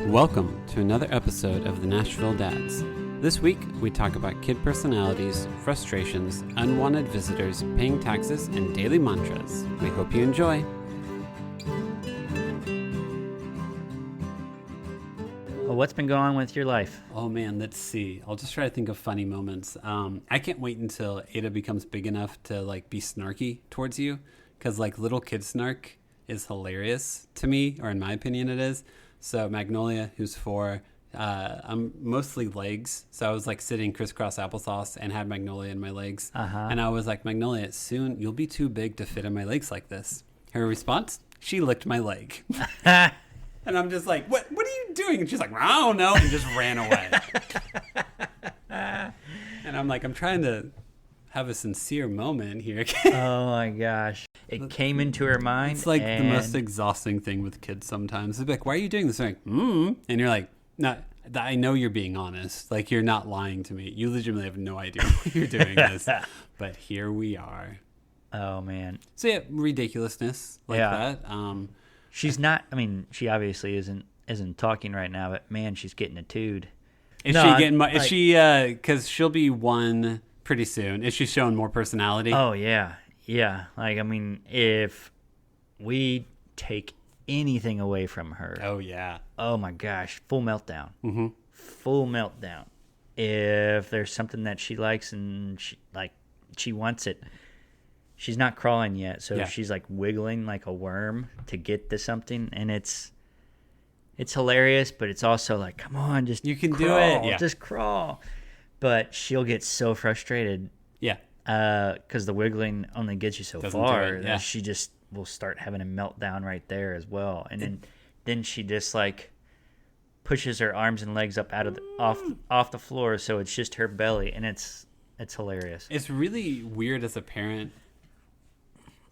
Welcome to another episode of the Nashville Dads. This week, we talk about kid personalities, frustrations, unwanted visitors, paying taxes, and daily mantras. We hope you enjoy. Well, what's been going on with your life? Oh man, let's see. I'll just try to think of funny moments. I can't wait until Ada becomes big enough to be snarky towards you, because little kid snark is hilarious to me, or in my opinion it is. So Magnolia, who's 4, I'm mostly legs. So I was sitting crisscross applesauce and had Magnolia in my legs. And I was like, Magnolia, soon you'll be too big to fit in my legs like this. Her response, she licked my leg. And I'm just like, what are you doing? And she's like, I don't know, and just ran away. And I'm like, I'm trying to have a sincere moment here. Oh my gosh. It came into her mind. It's the most exhausting thing with kids sometimes. They're like, why are you doing this? They're like, And you're like, no, I know you're being honest. You're not lying to me. You legitimately have no idea why you're doing this. But here we are. Oh man. So yeah, ridiculousness that. She's not, she obviously isn't talking right now, but man, she's getting attitude. Is she getting, is she, because she'll be 1 pretty soon. Is she showing more personality? Oh yeah. Yeah. If we take anything away from her. Oh yeah. Oh my gosh. Full meltdown. Mm-hmm. Full meltdown. If there's something that she likes and she wants it, she's not crawling yet. So she's wiggling like a worm to get to something. And it's hilarious, but it's also come on, just you can crawl, do it. Yeah. Just crawl. But she'll get so frustrated. Yeah. Because the wiggling only gets you so far. Yeah. She just will start having a meltdown right there as well. And then she just pushes her arms and legs up out of off the floor, so it's just her belly, and it's hilarious. It's really weird as a parent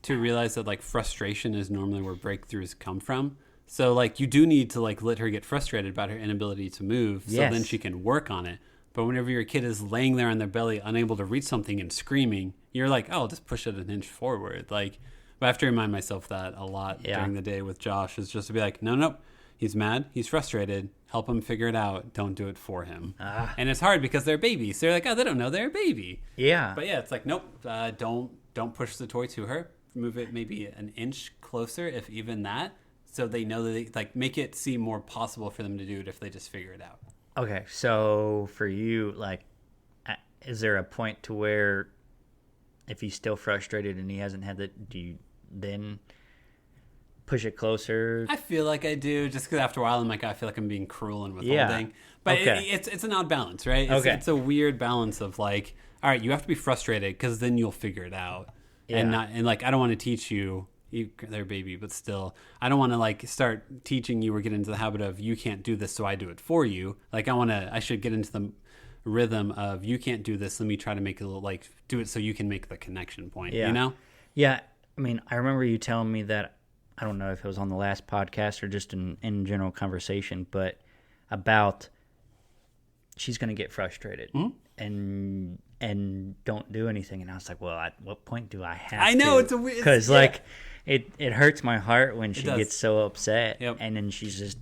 to realize that frustration is normally where breakthroughs come from. So you do need to let her get frustrated about her inability to move, so then she can work on it. But whenever your kid is laying there on their belly, unable to reach something and screaming, you're like, oh, just push it an inch forward. But I have to remind myself that a lot during the day with Josh, is just to be like, no, he's mad, he's frustrated, help him figure it out, don't do it for him. And it's hard because they're babies. They're like, oh, they don't know they're a baby. Yeah. But yeah, it's nope, don't push the toy to her. Move it maybe an inch closer, if even that, so they know that they make it seem more possible for them to do it if they just figure it out. Okay, so for you, is there a point to where if he's still frustrated and he hasn't had do you then push it closer? I feel like I do, just because after a while I'm like, I feel like I'm being cruel and withholding. Yeah. But it's an odd balance, right? It's a weird balance of all right, you have to be frustrated because then you'll figure it out. Yeah. And I don't want to teach you. They're a baby, but still, I don't want to start teaching you or get into the habit of you can't do this, so I do it for you. I should get into the rhythm of you can't do this. Let me try to make it do it so you can make the connection point. Yeah. You know? Yeah. I remember you telling me that. I don't know if it was on the last podcast or just in general conversation, but about she's going to get frustrated and don't do anything. And I was like, well, at what point do I have to? I know, it's a weird... Because, it hurts my heart when she gets so upset, and then she's just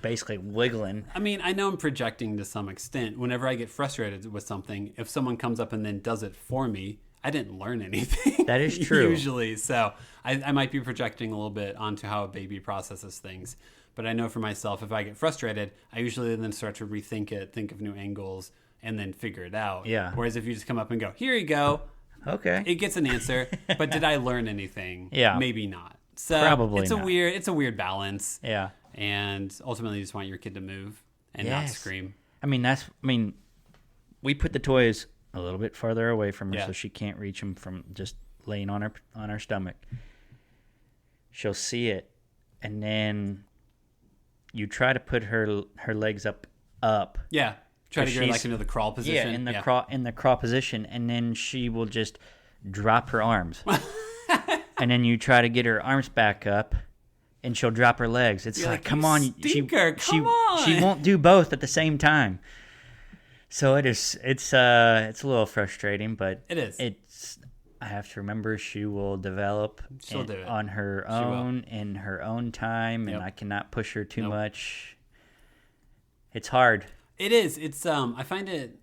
basically wiggling. I know I'm projecting to some extent. Whenever I get frustrated with something, if someone comes up and then does it for me, I didn't learn anything. That is true. Usually. So I might be projecting a little bit onto how a baby processes things. But I know for myself, if I get frustrated, I usually then start to rethink it, think of new angles, and then figure it out. Yeah. Whereas if you just come up and go, here you go. Okay. It gets an answer. But did I learn anything? Yeah. Maybe not. So probably it's not. It's a weird balance. Yeah. And ultimately you just want your kid to move and not scream. We put the toys a little bit farther away from her so she can't reach them from just laying on her stomach. She'll see it, and then you try to put her legs up. Yeah. Try to get her into the crawl position. Yeah, in the crawl position, and then she will just drop her arms. And then you try to get her arms back up, and she'll drop her legs. It's come on, she won't do both at the same time. So it's a little frustrating, but it is. I have to remember she will develop on her own in her own time, and I cannot push her too much. It's hard. It is. It's I find it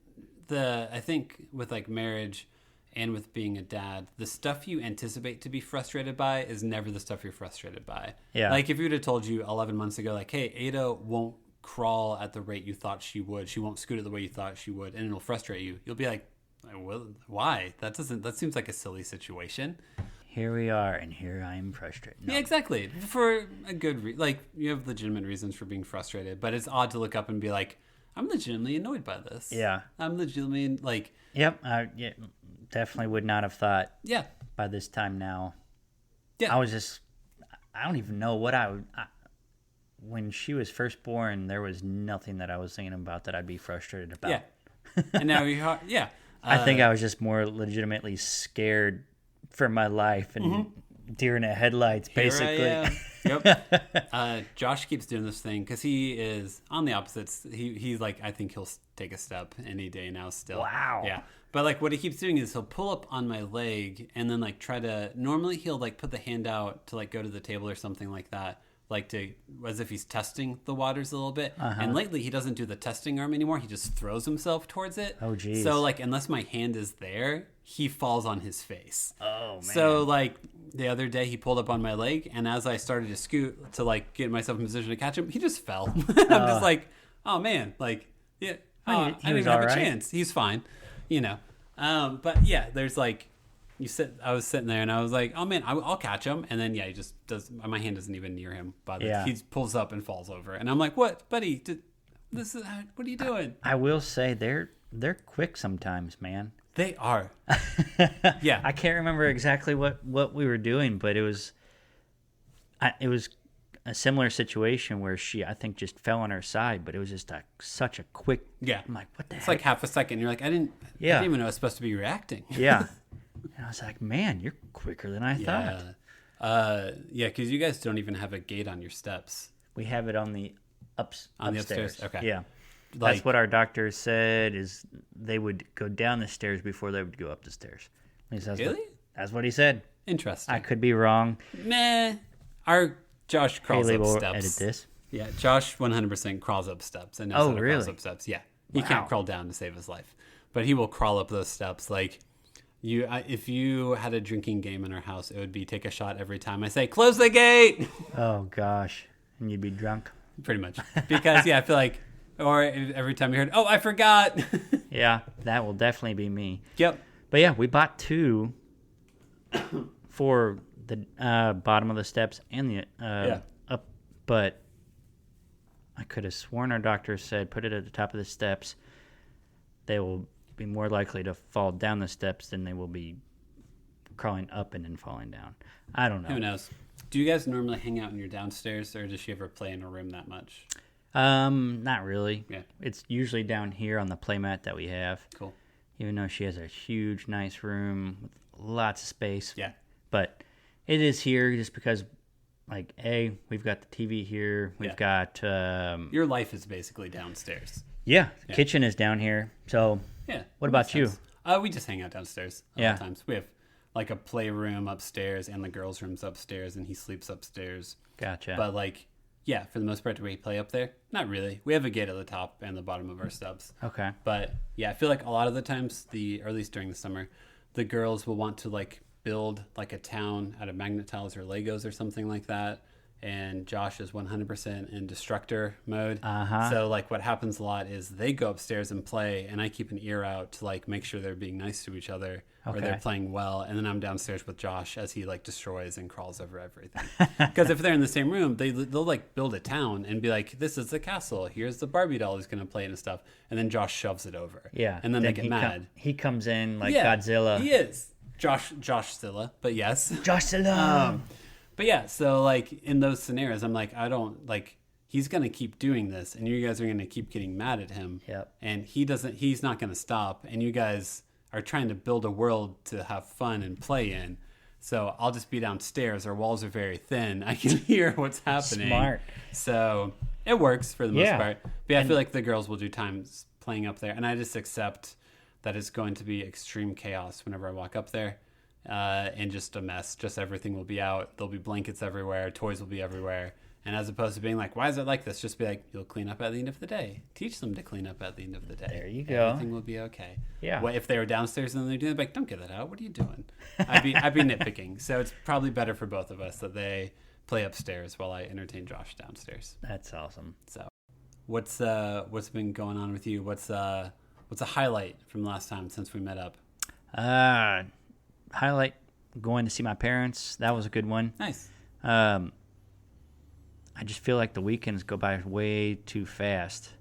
I think with like marriage and with being a dad, the stuff you anticipate to be frustrated by is never the stuff you're frustrated by. Yeah. Like if you would have told you 11 months ago, like, hey, Ada won't crawl at the rate you thought she would. She won't scoot at the way you thought she would, and it'll frustrate you. You'll be like, well, why? That seems like a silly situation. Here we are, and here I am frustrated. No. Yeah, exactly. For a good like you have legitimate reasons for being frustrated, but it's odd to look up and be like, I'm legitimately annoyed by this. Yeah. I'm legitimately like. Yep. Yeah, definitely would not have thought. Yeah. By this time now. Yeah. I don't even know what when she was first born, there was nothing that I was thinking about that I'd be frustrated about. Yeah. And now yeah. I think I was just more legitimately scared for my life and deer in the headlights, basically. Yep. Josh keeps doing this thing because he is on the opposites. He's like, I think he'll take a step any day now still. Wow. Yeah. But like what he keeps doing is he'll pull up on my leg and then like normally he'll like put the hand out to like go to the table or something like that. Like as if he's testing the waters a little bit. And lately he doesn't do the testing arm anymore. He just throws himself towards it. Oh, geez. So like unless my hand is there, he falls on his face. Oh, man. So like the other day he pulled up on my leg, and as I started to scoot to like get myself in position to catch him, he just fell. I'm just like, oh man, like yeah, I didn't have a chance. He's fine, you know. But yeah, there's like. I was sitting there and I was like, oh man, I'll catch him. And then, yeah, he just does, my hand isn't even near him. But he pulls up and falls over. And I'm like, what, buddy? What are you doing? I will say they're quick sometimes, man. They are. Yeah. I can't remember exactly what we were doing, but it was a similar situation where she, I think, just fell on her side, but it was just such a quick. Yeah. I'm like, what the heck? It's like half a second. You're like, I didn't even know I was supposed to be reacting. Yeah. And I was like, man, you're quicker than I thought. Yeah, because you guys don't even have a gate on your steps. We have it on the upstairs. The upstairs? Okay. Yeah. That's what our doctor said, is they would go down the stairs before they would go up the stairs. Really? That's what he said. Interesting. I could be wrong. Nah. Our Josh crawls up steps. Edit this. Yeah, Josh 100% crawls up steps and knows how to crawl up steps. Yeah. He can't crawl down to save his life. But he will crawl up those steps like... if you had a drinking game in our house, it would be take a shot every time I say, close the gate! Oh, gosh. And you'd be drunk? Pretty much. Because, I feel like, or every time you heard, oh, I forgot! Yeah, that will definitely be me. Yep. But yeah, we bought 2 for the bottom of the steps and the up, but I could have sworn our doctor said put it at the top of the steps. They will be more likely to fall down the steps than they will be crawling up and then falling down. I don't know. Who knows? Do you guys normally hang out in your downstairs, or does she ever play in a room that much? Not really. Yeah. It's usually down here on the playmat that we have. Cool. Even though she has a huge, nice room with lots of space. Yeah. But it is here just because, like, we've got the TV here. We've got... your life is basically downstairs. Yeah. The kitchen is down here. So... Yeah. What about you? We just hang out downstairs all the times. We have like a playroom upstairs and the girls' rooms upstairs, and he sleeps upstairs. Gotcha. But like, yeah, for the most part, do we play up there? Not really. We have a gate at the top and the bottom of our steps. Okay. But yeah, I feel like a lot of the times, or at least during the summer, the girls will want to like build like a town out of magnet tiles or Legos or something like that. And Josh is 100% in destructor mode. So like what happens a lot is they go upstairs and play, and I keep an ear out to like make sure they're being nice to each other or they're playing well. And then I'm downstairs with Josh as he like destroys and crawls over everything. Because if they're in the same room, they'll like build a town and be like, this is the castle. Here's the Barbie doll who's going to play and stuff. And then Josh shoves it over. Yeah. And then they get mad. He comes in like Godzilla. He is. Josh-zilla, but yes. Josh-zilla. But yeah, so like in those scenarios, I'm like, he's going to keep doing this, and you guys are going to keep getting mad at him. Yep. And he's not going to stop, and you guys are trying to build a world to have fun and play in. So I'll just be downstairs. Our walls are very thin. I can hear what's happening. Smart. So it works for the most part. But yeah, I feel like the girls will do times playing up there, and I just accept that it's going to be extreme chaos whenever I walk up there. And just a mess. Just everything will be out. There'll be blankets everywhere. Toys will be everywhere. And as opposed to being like, why is it like this? Just be like, you'll clean up at the end of the day. Teach them to clean up at the end of the day. There you go. Everything will be okay. Yeah. Well, if they were downstairs and they're doing it, like, don't get that out. What are you doing? I'd be nitpicking. So it's probably better for both of us that they play upstairs while I entertain Josh downstairs. That's awesome. So what's been going on with you? What's a highlight from last time since we met up? Highlight going to see my parents. That was a good one. Nice. I just feel like the weekends go by way too fast.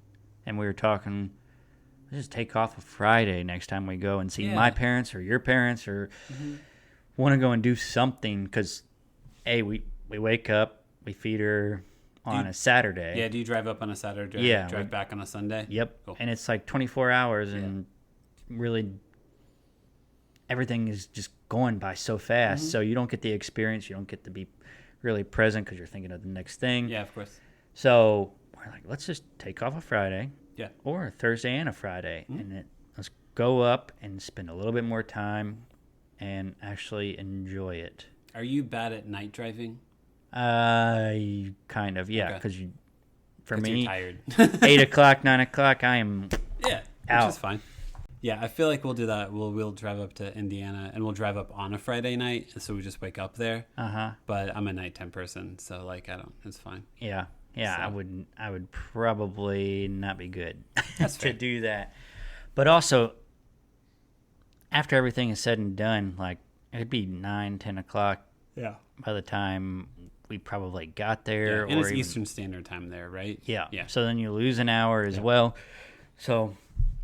And we were talking, let's just take off a Friday next time we go and see my parents or your parents or want to go and do something. Because, we wake up, we feed her on a Saturday. Yeah, do you drive up on a Saturday? Yeah. Drive back on a Sunday? Yep. Cool. And it's like 24 hours and really everything is just going by so fast. So you don't get the experience. You don't get to be really present because you're thinking of the next thing. Yeah, of course. So we're like, let's just take off a Friday. Yeah. Or a Thursday and a Friday. And let's go up and spend a little bit more time and actually enjoy it. Are you bad at night driving? Kind of, yeah. Because for me, you're tired. 8 o'clock, 9 o'clock, I am out. Which is fine. Yeah, I feel like we'll do that. We'll drive up to Indiana and we'll drive up on a Friday night, so we just wake up there. But I'm a nighttime person, so like it's fine. Yeah, so. I would probably not be good to do that. But also, after everything is said and done, like it'd be 9, 10 o'clock. Yeah. By the time we probably got there, and it's Eastern Standard Time there, right? Yeah. Yeah. So then you lose an hour as well. So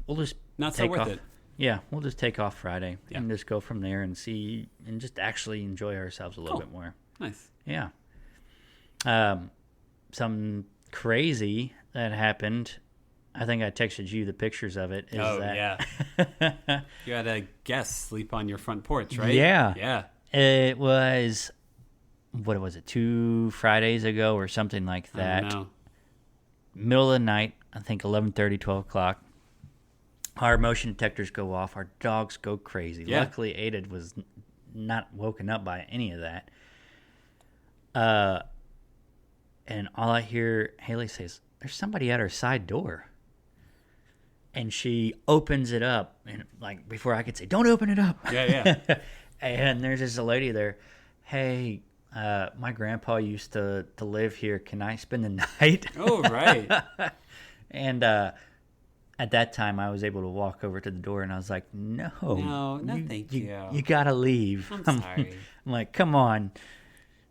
we'll just not so worth off. it. Yeah, we'll just take off Friday and just go from there and see and just actually enjoy ourselves a little bit more. Nice. Yeah. Something crazy that happened. I think I texted you the pictures of it. Yeah. You had a guest sleep on your front porch, right? Yeah. Yeah. It was, what was it, 2 Fridays ago or something like that. I don't know. Middle of the night, I think 11:30, 12 o'clock. Our motion detectors go off. Our dogs go crazy. Yeah. Luckily, Ada was not woken up by any of that. And all I hear Haley says, "There's somebody at our side door." And she opens it up, and like before I could say, "Don't open it up." Yeah. And there's just a lady there. Hey, my grandpa used to live here. Can I spend the night? Oh, right. And at that time, I was able to walk over to the door, and I was like, no, thank you. You gotta leave. I'm sorry. I'm like, come on.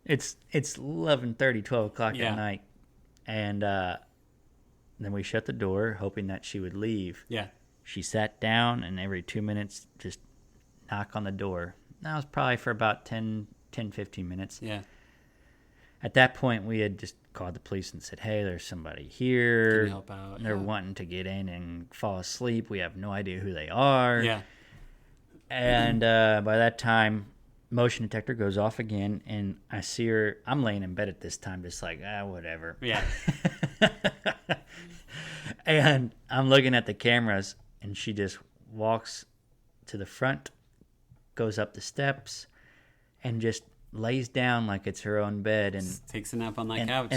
It's 11:30, 12 o'clock at night. And then we shut the door, hoping that she would leave. Yeah. She sat down, and every 2 minutes, just knock on the door. That was probably for about 10, 15 minutes. Yeah. At that point, we had just called the police and said, hey, there's somebody here. Can you help out? They're wanting to get in and fall asleep. We have no idea who they are. Yeah. And by that time, motion detector goes off again, and I see her. I'm laying in bed at this time, just like, whatever. Yeah. And I'm looking at the cameras, and she just walks to the front, goes up the steps, and just lays down like it's her own bed, and just takes a nap on that couch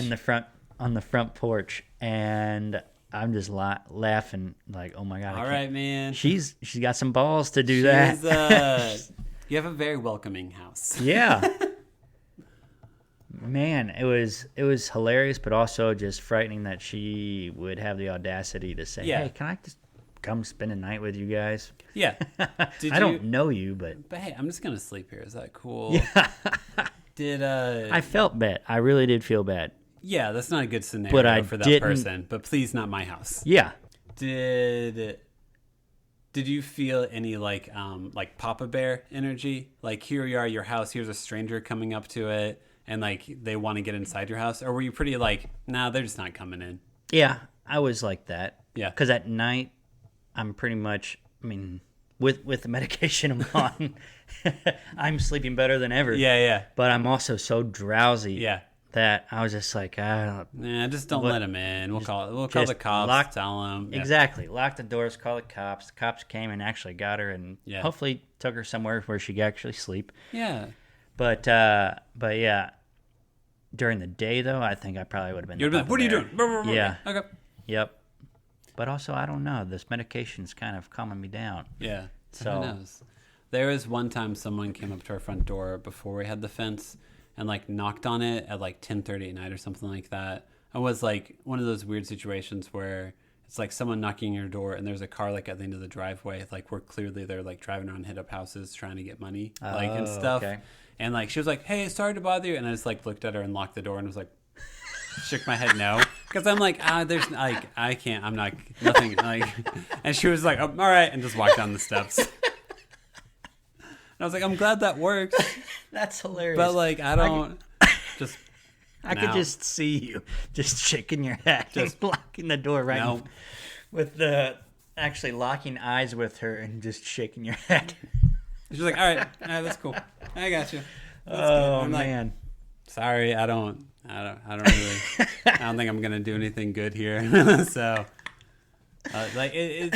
on the front porch. And I'm just laughing like, oh my god! All right, man. She's got some balls to do that. You have a very welcoming house. Yeah. Man, it was hilarious, but also just frightening that she would have the audacity to say, hey, can I just come spend a night with you guys? Yeah. I don't know you, but hey, I'm just gonna sleep here. Is that cool? Yeah. I felt bad. I really did feel bad. Yeah, that's not a good scenario for that person. But please, not my house. Yeah. Did you feel any like Papa Bear energy? Like, here you are, your house. Here's a stranger coming up to it, and like they want to get inside your house. Or were you pretty like, nah, they're just not coming in? Yeah, I was like that. Yeah. Because at night, I'm pretty much, with the medication I'm on, I'm sleeping better than ever. Yeah. But I'm also so drowsy. Yeah. That I was just like, just don't let them in. We'll call the cops. Tell them. Yeah. Exactly. Lock the doors. Call the cops. The cops came and actually got her, and hopefully took her somewhere where she could actually sleep. Yeah. But yeah, During the day, though, I think I probably would have been. You'd be like, "What are you doing?" Yeah. Okay. Yep. But also, I don't know. This medication's kind of calming me down. Yeah. So who knows? There was one time someone came up to our front door before we had the fence and like knocked on it at like 10:30 at night or something like that. It was like one of those weird situations where it's like someone knocking your door and there's a car like at the end of the driveway, like where clearly they're like driving around hit up houses trying to get money, like and stuff. Okay. And like she was like, "Hey, sorry to bother you," and I just like looked at her and locked the door and was like, shook my head no, because I'm like, there's like I can't, I'm not nothing like, and she was like, "Oh, all right," and just walked down the steps. And I was like, I'm glad that works. That's hilarious. But like, I don't just. I could just see you just shaking your head, just locking the door right with the actually locking eyes with her and just shaking your head. She's like, all right, that's cool. I got you. Oh man, like, sorry, I don't really. I don't think I'm gonna do anything good here. So, like it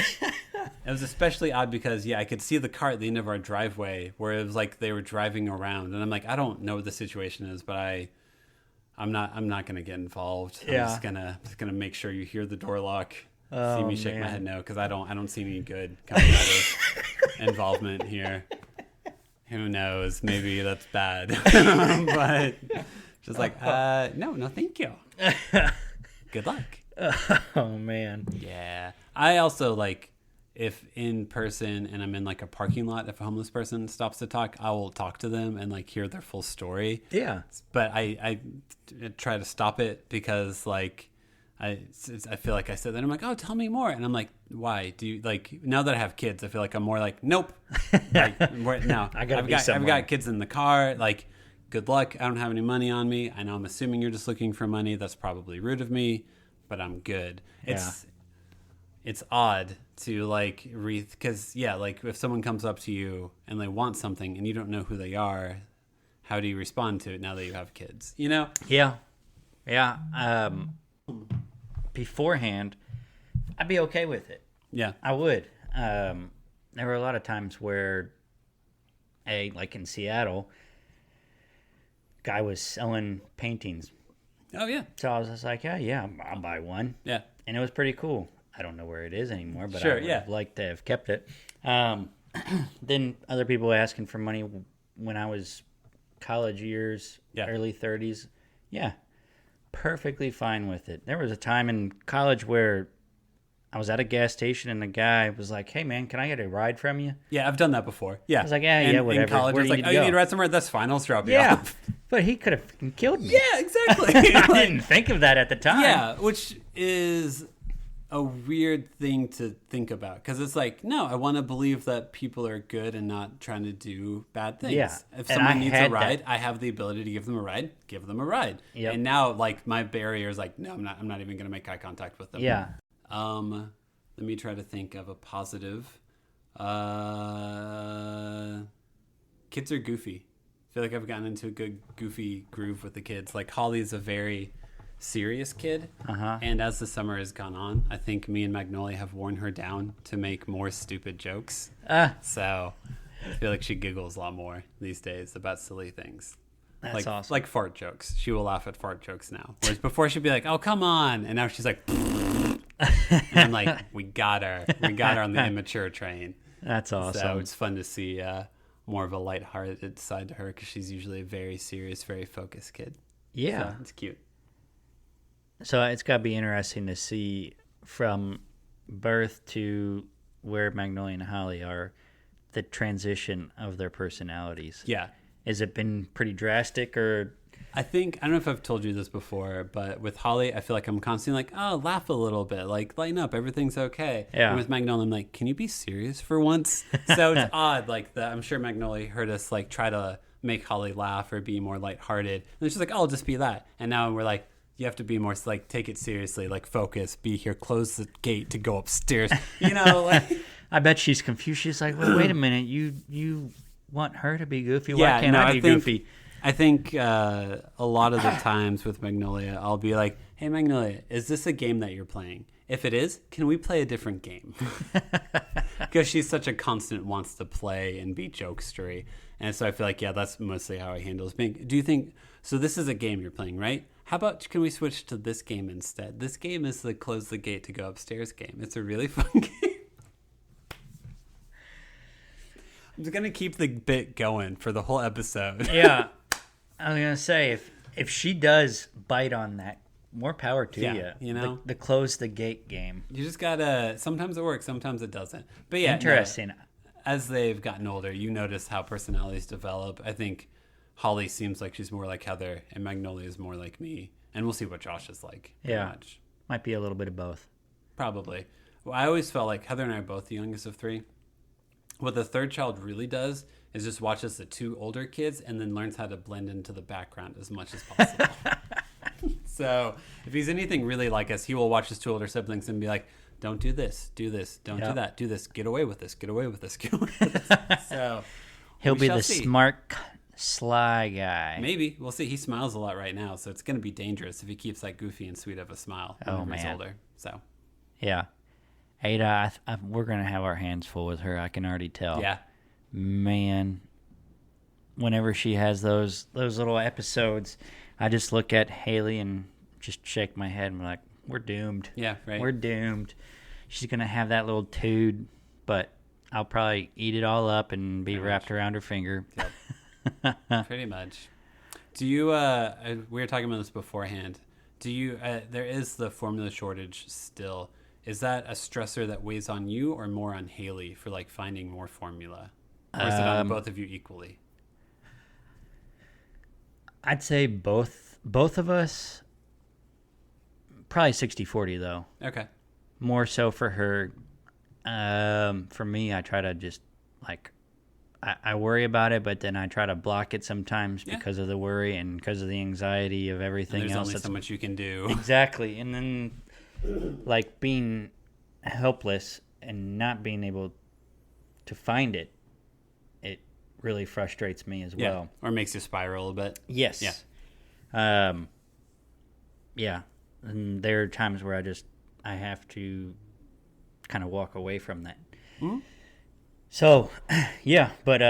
was especially odd because I could see the car at the end of our driveway where it was like they were driving around, and I'm like, I don't know what the situation is, but I'm not gonna get involved. I'm just gonna make sure you hear the door lock. See me shake my head no, because I don't see any good coming out of involvement here. Who knows? Maybe that's bad. But just like, no, thank you. Good luck. Oh man. Yeah. I also like if in person and I'm in like a parking lot, if a homeless person stops to talk, I will talk to them and like hear their full story. Yeah. But I try to stop it because like I feel like I said that I'm like, oh, tell me more, and I'm like, why do you like now that I have kids? I feel like I'm more like, nope. Like, no, I've got kids in the car. Like, good luck. I don't have any money on me. I know I'm assuming you're just looking for money. That's probably rude of me, but I'm good. It's odd to like because like if someone comes up to you and they want something and you don't know who they are, how do you respond to it now that you have kids? You know? Yeah. Beforehand, I'd be okay with it. Yeah, I would. There were a lot of times where, like in Seattle, guy was selling paintings. Oh yeah. So I was just like, yeah, I'll buy one. Yeah, and it was pretty cool. I don't know where it is anymore, but sure, I would have liked to have kept it. Then other people were asking for money when I was college years, early 30s. Yeah. Perfectly fine with it. There was a time in college where I was at a gas station and the guy was like, "Hey man, can I get a ride from you?" Yeah, I've done that before. Yeah, I was like, "Yeah, whatever." In college, I was like, "Oh, you need to ride somewhere? That's fine. I'll just drop you off." But he could have killed me. Yeah, exactly. I didn't think of that at the time. Yeah, which is a weird thing to think about because it's like, no, I want to believe that people are good and not trying to do bad things. Yeah. If someone needs a ride, I have the ability to give them a ride. Give them a ride. Yep. And now, like, my barrier is like, no, I'm not even going to make eye contact with them. Yeah. Let me try to think of a positive. Kids are goofy. I feel like I've gotten into a good goofy groove with the kids. Like Holly's a very serious kid, and as the summer has gone on, I think me and Magnolia have worn her down to make more stupid jokes. So I feel like she giggles a lot more these days about silly things. That's awesome. Like fart jokes. She will laugh at fart jokes now. Whereas before she'd be like, "Oh, come on," and now she's like, and I'm like, we got her on the immature train. That's awesome. So it's fun to see more of a lighthearted side to her because she's usually a very serious, very focused kid. Yeah, so it's cute. So it's got to be interesting to see from birth to where Magnolia and Holly are, the transition of their personalities. Yeah. Has it been pretty drastic or? I don't know if I've told you this before, but with Holly, I feel like I'm constantly like, oh, laugh a little bit, like lighten up, everything's okay. Yeah. And with Magnolia, I'm like, can you be serious for once? So it's odd, like that. I'm sure Magnolia heard us like try to make Holly laugh or be more lighthearted, and she's like, oh, I'll just be that. And now we're like, you have to be more like, take it seriously, like focus, be here, close the gate to go upstairs. You know, like. I bet she's confused. She's like, well, wait a minute, you want her to be goofy? Why can't I be goofy? I think a lot of the times with Magnolia, I'll be like, hey, Magnolia, is this a game that you're playing? If it is, can we play a different game? Because she's such a constant wants to play and be jokestery. And so I feel like, that's mostly how I handle it. Do you think So this is a game you're playing, right? How about can we switch to this game instead? This game is the close the gate to go upstairs game. It's a really fun game. I'm just going to keep the bit going for the whole episode. Yeah. I was going to say, if she does bite on that, more power to you. You know? The close the gate game. You just got to, sometimes it works, sometimes it doesn't. But yeah. Interesting. No, as they've gotten older, you notice how personalities develop. I think Holly seems like she's more like Heather, and Magnolia is more like me. And we'll see what Josh is like. Yeah. Much. Might be a little bit of both. Probably. Well, I always felt like Heather and I are both the youngest of three. What the third child really does is just watches the two older kids and then learns how to blend into the background as much as possible. So if he's anything really like us, he will watch his two older siblings and be like, don't do this, don't do that, do this, get away with this, get away with this, get away with this. So he'll be the smart, sly guy. Maybe. We'll see. He smiles a lot right now, so it's going to be dangerous if he keeps that goofy and sweet of a smile when he's older. So yeah. Ada, we're going to have our hands full with her. I can already tell. Yeah. Man, whenever she has those little episodes, I just look at Haley and just shake my head and be like, we're doomed. Yeah, right. We're doomed. She's going to have that little tood, but I'll probably eat it all up and be wrapped around her finger. Yep. Pretty much. Do you, we were talking about this beforehand. Do you, there is the formula shortage still. Is that a stressor that weighs on you or more on Haley for like finding more formula? Or is it on both of you equally? I'd say both of us. Probably 60-40 though. Okay. More so for her. For me, I try to just like, I worry about it, but then I try to block it sometimes because of the worry and because of the anxiety of everything and there's else. There's only so much you can do. Exactly. And then like being helpless and not being able to find it, it really frustrates me as well. Or makes you spiral a bit. Yes. Yeah. Yeah. And there are times where I have to kind of walk away from that. Mm-hmm. So, yeah, but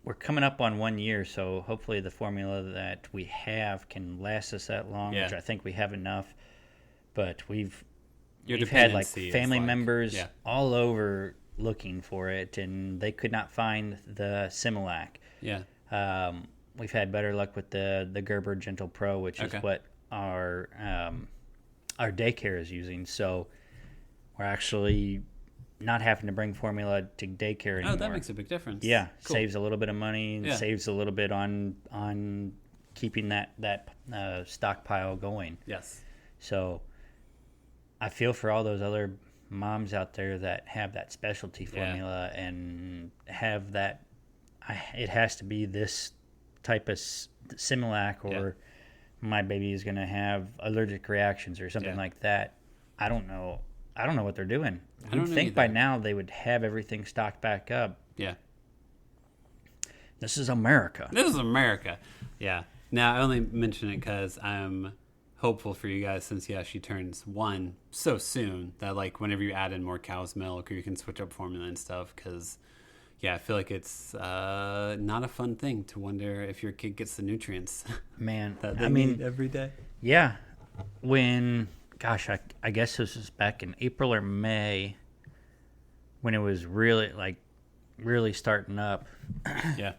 we're coming up on 1 year, so hopefully the formula that we have can last us that long, which I think we have enough. But we've had like family members all over looking for it, and they could not find the Similac. Yeah. We've had better luck with the Gerber Gentle Pro, which is what our daycare is using. So we're actually not having to bring formula to daycare anymore. Oh, that makes a big difference. Yeah, cool. Saves a little bit of money, and saves a little bit on keeping that stockpile going. Yes. So I feel for all those other moms out there that have that specialty formula and have that. It has to be this type of Similac, or my baby is going to have allergic reactions or something like that. I don't know what they're doing. I don't think by now they would have everything stocked back up. Yeah. This is America. Yeah. Now, I only mention it because I'm hopeful for you guys since, she turns 1 so soon that, like, whenever you add in more cow's milk or you can switch up formula and stuff, because, I feel like it's not a fun thing to wonder if your kid gets the nutrients. Man, that they need every day. Yeah. When... Gosh, I guess this was back in April or May when it was really starting up. Yeah.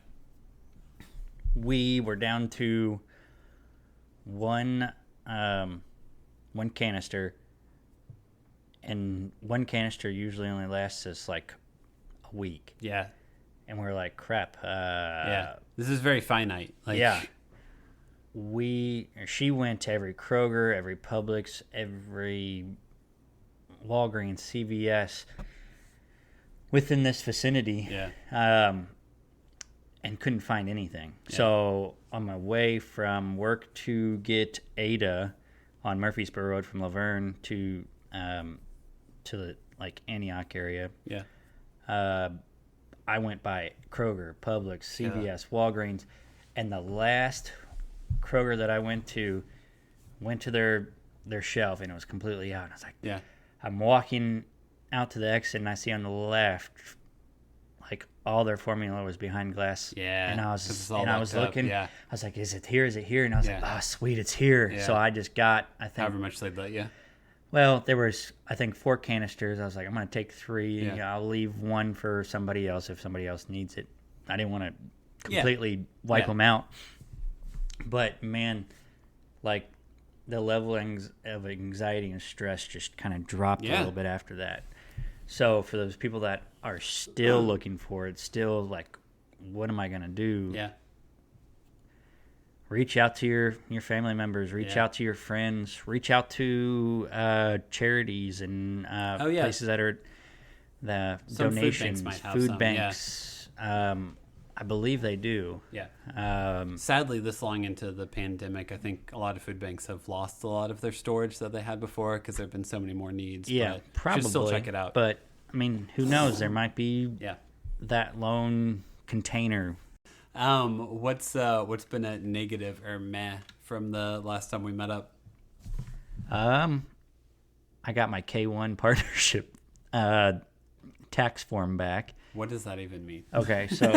We were down to one canister, and one canister usually only lasts us like a week. Yeah. And we're like, crap. This is very finite. She went to every Kroger, every Publix, every Walgreens, CVS within this vicinity, and couldn't find anything. Yeah. So on my way from work to get Ada on Murfreesboro Road from Laverne to the Antioch area, I went by Kroger, Publix, CVS, Walgreens, and the last Kroger that I went to their shelf, and it was completely out. And I was like, I'm walking out to the exit, and I see on the left, like all their formula was behind glass. Yeah. And I was looking. Yeah. I was like, is it here? Is it here? And I was like, Yeah. oh, sweet, it's here. Yeah. So I just got, I think, however much they'd let you. well, there was, I think, 4 canisters. I was like, I'm going to take 3. Yeah. I'll leave 1 for somebody else if somebody else needs it. I didn't want to completely wipe them out. But, man, like, the level of anxiety and stress just kind of dropped a little bit after that. So for those people that are still looking for it, still like, what am I going to do? Yeah. Reach out to your family members. Reach out to your friends. Reach out to charities and places that are the some donations, food banks. I believe they do. Yeah. Sadly, this long into the pandemic, I think a lot of food banks have lost a lot of their storage that they had before because there have been so many more needs. Yeah, but probably. Should still check it out. But, I mean, who knows? There might be that lone container. What's been a negative or meh from the last time we met up? I got my K1 partnership tax form back. What does that even mean? Okay, so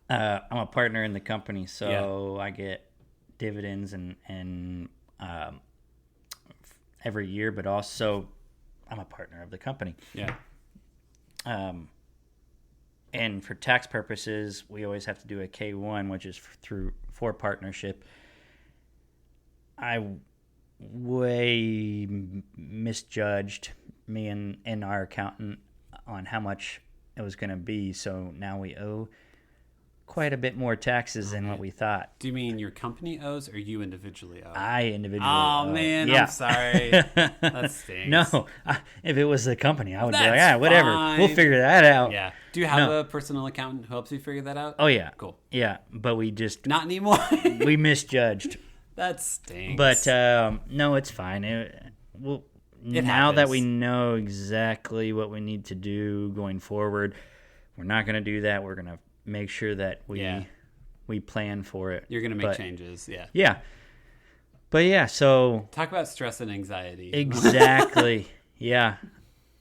I'm a partner in the company, so I get dividends and every year, but also I'm a partner of the company. Yeah. And for tax purposes, we always have to do a K1, which is for partnership. I way misjudged me and our accountant on how much it was going to be. So now we owe quite a bit more taxes than what we thought. Do you mean your company owes or you individually owe? I individually owe. owe. Man, yeah. I'm sorry. That stinks. No, if it was the company, I would be That's like, whatever. fine. We'll figure that out. Yeah. Do you have a personal accountant who helps you figure that out? Oh, yeah. Cool. Yeah, but we just... Not anymore? we misjudged. That stinks. But, no, it's fine. Now that we know exactly what we need to do going forward, we're not going to do that. We're going to make sure that we plan for it. You're going to make changes, yeah. Yeah. But, yeah, so... Talk about stress and anxiety. Exactly. Yeah.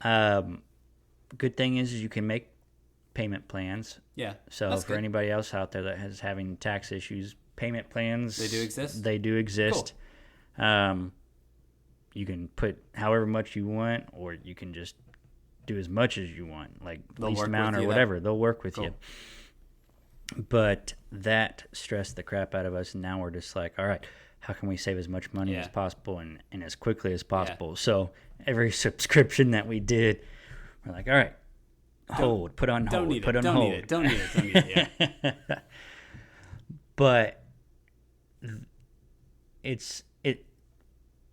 Good thing is you can make payment plans. Yeah. So for anybody else out there that is having tax issues, payment plans... They do exist? They do exist. Cool. You can put however much you want, or you can just do as much as you want, like least amount or whatever. They'll work with you. But that stressed the crap out of us, and now we're just like, all right, how can we save as much money as possible and as quickly as possible? Yeah. So every subscription that we did, we're like, all right, put on hold. Don't need it. Yeah. But it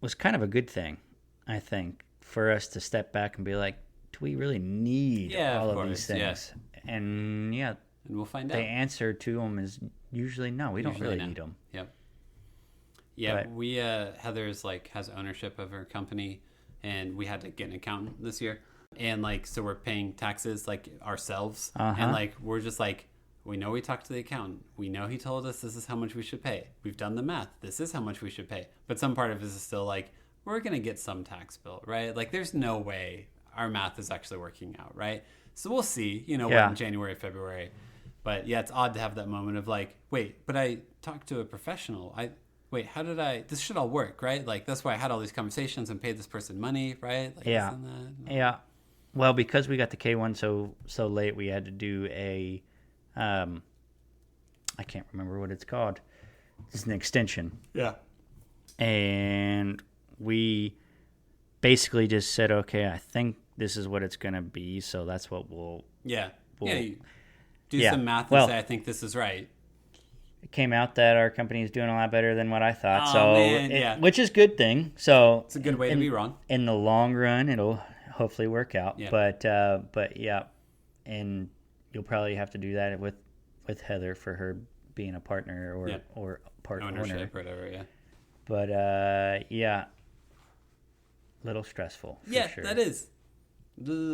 was kind of a good thing, I think, for us to step back and be like, do we really need all of these things? Yeah. And we'll find out. The answer to them is usually no. We don't really need them. Yep. Yeah, we Heather's has ownership of her company, and we had to get an accountant this year, and so we're paying taxes ourselves, and we're just we know we talked to the accountant. We know he told us this is how much we should pay. We've done the math. This is how much we should pay. But some part of us is still we're going to get some tax bill, right? There's no way our math is actually working out, right? So we'll see, what in January, February. But yeah, it's odd to have that moment of wait, but I talked to a professional. How did this should all work, right? That's why I had all these conversations and paid this person money, right? Yeah. Well, because we got the K1 so late, we had to do a, I can't remember what it's called. It's an extension. Yeah. And we basically just said, okay, I think this is what it's going to be, so that's what we'll... Yeah. You do some math and say, I think this is right. It came out that our company is doing a lot better than what I thought, which is a good thing. So it's a good way to be wrong. In the long run, it'll hopefully work out. Yeah. But yeah, and you'll probably have to do that with Heather for her being a partner or part owner. Whatever, yeah. But little stressful. Yeah, sure. That is.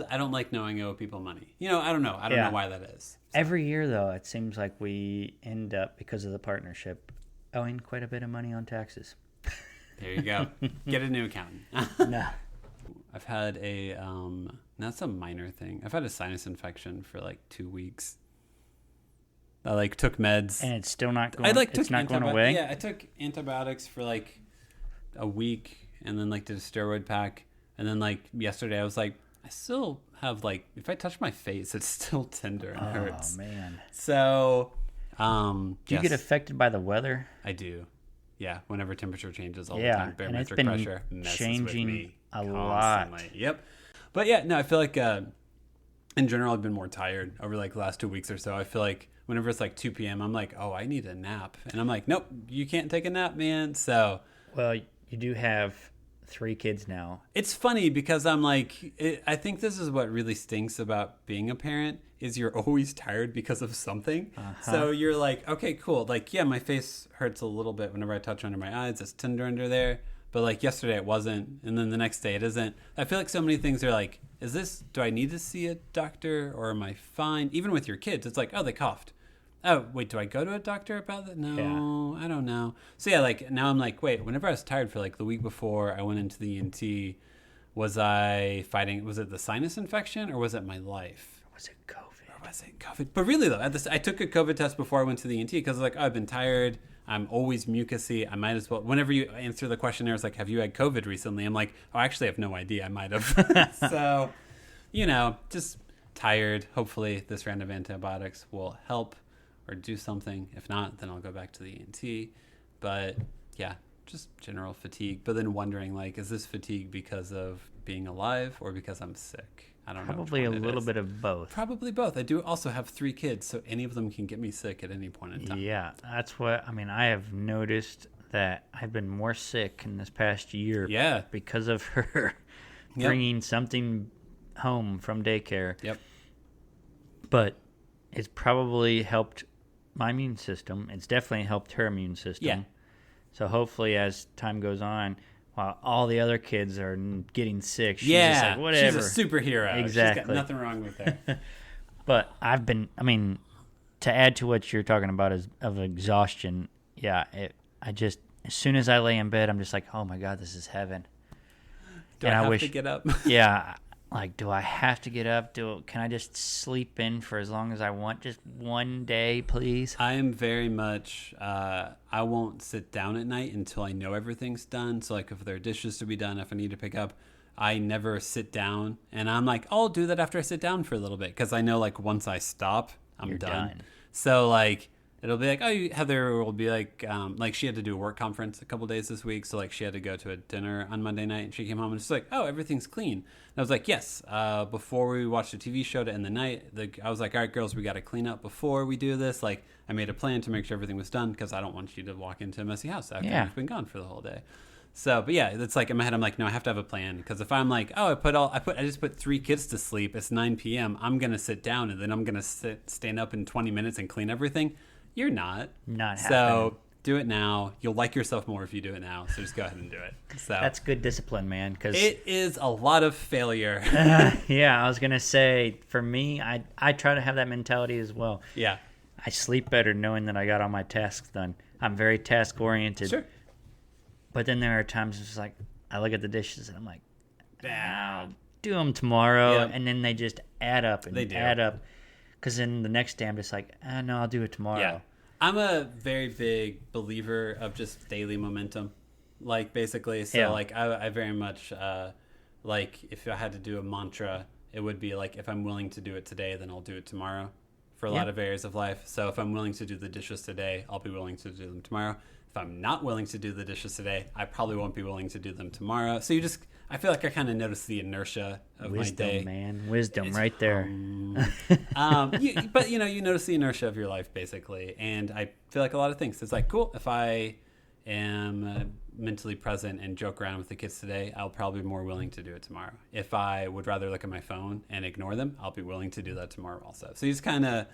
I don't like knowing I owe people money. I don't know. I don't know why that is. So. Every year, though, it seems like we end up, because of the partnership, owing quite a bit of money on taxes. There you go. Get a new accountant. No. I've had a That's a minor thing. I've had a sinus infection for like 2 weeks. I like took meds. And it's still not going, it's not going away? Yeah, I took antibiotics for like a week and then like did a steroid pack. And then like yesterday I was like, I still have like, if I touch my face, it's still tender and hurts. Oh, man. So, do you get affected by the weather? I do. Yeah, whenever temperature changes all the time. Barometric pressure messes changing with me a constantly. lot. Yep. But yeah, no, I feel like in general I've been more tired over like the last 2 weeks or so. I feel like whenever it's like 2 p.m., I'm like, oh, I need a nap. And I'm like, nope, you can't take a nap, man. So. Well, you do have 3 kids now. It's funny because I'm like, I think this is what really stinks about being a parent is you're always tired because of something. So you're like, okay, cool. Like, yeah, my face hurts a little bit whenever I touch under my eyes. It's tender under there. But like yesterday it wasn't. And then the next day it isn't. I feel like so many things are like, do I need to see a doctor or am I fine? Even with your kids, it's like, oh, they coughed. Oh, wait, do I go to a doctor about that? No, yeah. I don't know. So yeah, like now I'm like, wait, whenever I was tired for like the week before I went into the ENT, was it the sinus infection or was it my life? Or was it COVID? But really though, I took a COVID test before I went to the ENT because I was like, oh, I've been tired. I'm always mucousy. I might as well, whenever you answer the questionnaire, it's like, have you had COVID recently? I'm like, oh, I actually have no idea. I might have. So, just tired. Hopefully this round of antibiotics will help or do something. If not, then I'll go back to the ENT. But yeah, just general fatigue. But then wondering, like, is this fatigue because of being alive or because I'm sick? I don't know. Probably a little bit of both. Probably both. I do also have 3 kids, so any of them can get me sick at any point in time. Yeah, that's what, I have noticed that I've been more sick in this past year. Yeah. Because of her bringing something home from daycare. Yep. But it's probably helped my immune system. It's definitely helped her immune system. Yeah. So hopefully as time goes on, while all the other kids are getting sick, she's just like, whatever. She's a superhero. Exactly. She's got nothing wrong with her. But I've been, to add to what you're talking about of exhaustion, as soon as I lay in bed, I'm just like, oh my God, this is heaven. Do I have to get up? Yeah. Like, do I have to get up? Can I just sleep in for as long as I want? Just one day, please? I am very much, I won't sit down at night until I know everything's done. So, like, if there are dishes to be done, if I need to pick up, I never sit down. And I'm like, I'll do that after I sit down for a little bit. Because I know, like, once I stop, I'm done. So, like, it'll be like, Heather will be like she had to do a work conference a couple days this week. So, like, she had to go to a dinner on Monday night. And she came home and she's like, oh, everything's clean. And I was like, yes. Before we watched a TV show to end the night, I was like, all right, girls, we got to clean up before we do this. Like, I made a plan to make sure everything was done because I don't want you to walk into a messy house after you've been gone for the whole day. So, but yeah, it's like in my head, I'm like, no, I have to have a plan. Because if I'm like, oh, I just put 3 kids to sleep. It's 9 p.m. I'm going to sit down and then I'm going to stand up in 20 minutes and clean everything. You're not. Not so happening. Do it now. You'll like yourself more if you do it now. So just go ahead and do it. So that's good discipline, man. Cause it is a lot of failure. Yeah, I was gonna say for me, I try to have that mentality as well. Yeah. I sleep better knowing that I got all my tasks done. I'm very task oriented. Sure. But then there are times it's like I look at the dishes and I'm like, I'll do them tomorrow, and then they just add up and add up. Because then the next day I'm just like, no, I'll do it tomorrow. Yeah. I'm a very big believer of just daily momentum, like basically. So like I very much like if I had to do a mantra, it would be like if I'm willing to do it today, then I'll do it tomorrow for a lot of areas of life. So if I'm willing to do the dishes today, I'll be willing to do them tomorrow. If I'm not willing to do the dishes today, I probably won't be willing to do them tomorrow. So I feel like I kind of notice the inertia of my day. Wisdom right there. But you notice the inertia of your life basically. And I feel like a lot of things. It's like, cool, if I am mentally present and joke around with the kids today, I'll probably be more willing to do it tomorrow. If I would rather look at my phone and ignore them, I'll be willing to do that tomorrow also. So you just kind of,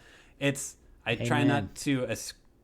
I try not to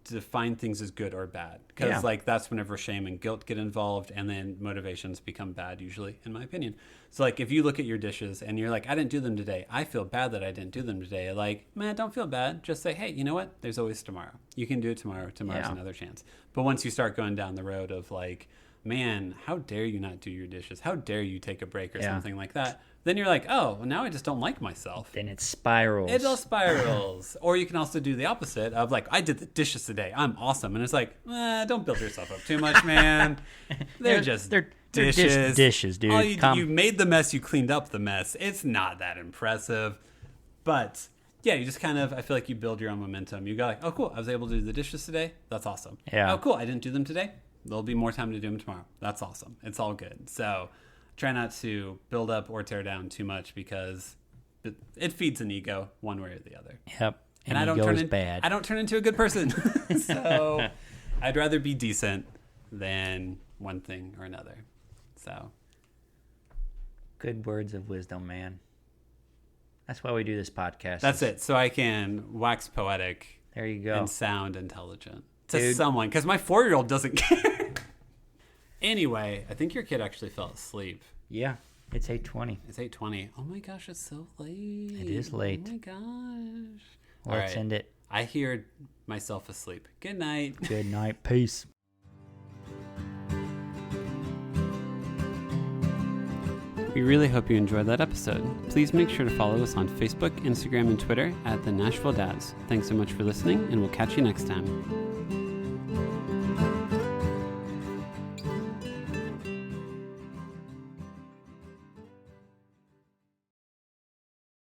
define things as good or bad because like that's whenever shame and guilt get involved and then motivations become bad usually, in my opinion. So like if you look at your dishes and you're like, I didn't do them today, I feel bad that I didn't do them today, like, man, don't feel bad. Just say, hey, you know what, there's always tomorrow. You can do it tomorrow's another chance. But once you start going down the road of like, man, how dare you not do your dishes, how dare you take a break or something like that, then you're like, oh, well, now I just don't like myself. Then it spirals. It all spirals. Or you can also do the opposite of like, I did the dishes today. I'm awesome. And it's like, don't build yourself up too much, man. They're dishes. Dishes, dude. You made the mess. You cleaned up the mess. It's not that impressive. But yeah, you just kind of, I feel like you build your own momentum. You go like, oh, cool. I was able to do the dishes today. That's awesome. Yeah. Oh, cool. I didn't do them today. There'll be more time to do them tomorrow. That's awesome. It's all good. So try not to build up or tear down too much because it feeds an ego one way or the other. Yep. And I don't bad. I don't turn into a good person. So I'd rather be decent than one thing or another. So good words of wisdom, man. That's why we do this podcast. That's it. So I can wax poetic. There you go. And sound intelligent to someone, because my 4-year-old doesn't care. Anyway, I think your kid actually fell asleep. Yeah, it's 8:20. It's 8:20. Oh my gosh, it's so late. It is late. Oh my gosh. Let's end it. I hear myself asleep. Good night. Good night. Peace. We really hope you enjoyed that episode. Please make sure to follow us on Facebook, Instagram, and Twitter at the Nashville Dads. Thanks so much for listening, and we'll catch you next time.